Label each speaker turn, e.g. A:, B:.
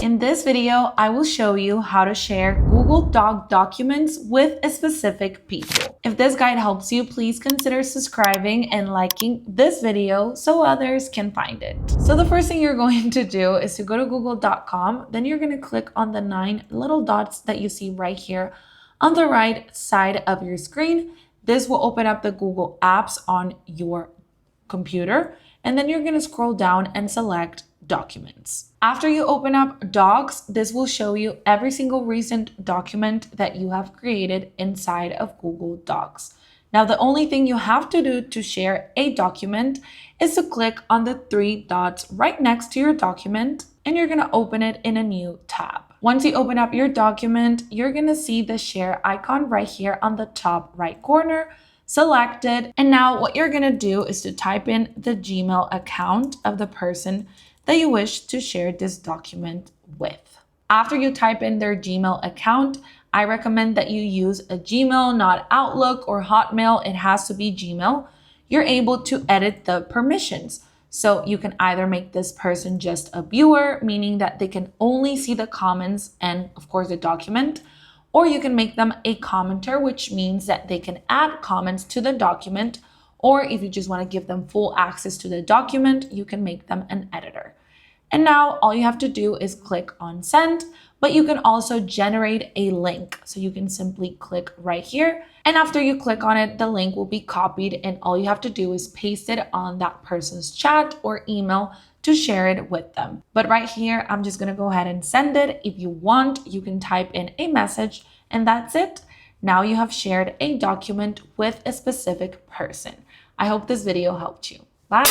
A: In this video, I will show you how to share Google Doc documents with a specific people. If this guide helps you, please consider subscribing and liking this video so others can find it. So the first thing you're going to do is to go to google.com, then you're going to click on the 9 little dots that you see right here on the right side of your screen. This will open up the Google Apps on your computer, and then you're going to scroll down and select Documents. After you open up Docs, this will show you every single recent document that you have created inside of Google Docs. Now, the only thing you have to do to share a document is to click on the 3 dots right next to your document, and you're going to open it in a new tab. Once you open up your document, you're going to see the share icon right here on the top right corner. Select it, and now what you're going to do is to type in the Gmail account of the person that you wish to share this document with. After you type in their Gmail account, I recommend that you use a Gmail, not Outlook or Hotmail. It has to be Gmail. You're able to edit the permissions. So you can either make this person just a viewer, meaning that they can only see the comments and of course the document, or you can make them a commenter, which means that they can add comments to the document, or if you just want to give them full access to the document, you can make them an editor. And now all you have to do is click on send, but you can also generate a link. So you can simply click right here. And after you click on it, the link will be copied, and all you have to do is paste it on that person's chat or email to share it with them. But right here, I'm just going to go ahead and send it. If you want, you can type in a message, and that's it. Now you have shared a document with a specific person. I hope this video helped you. Bye.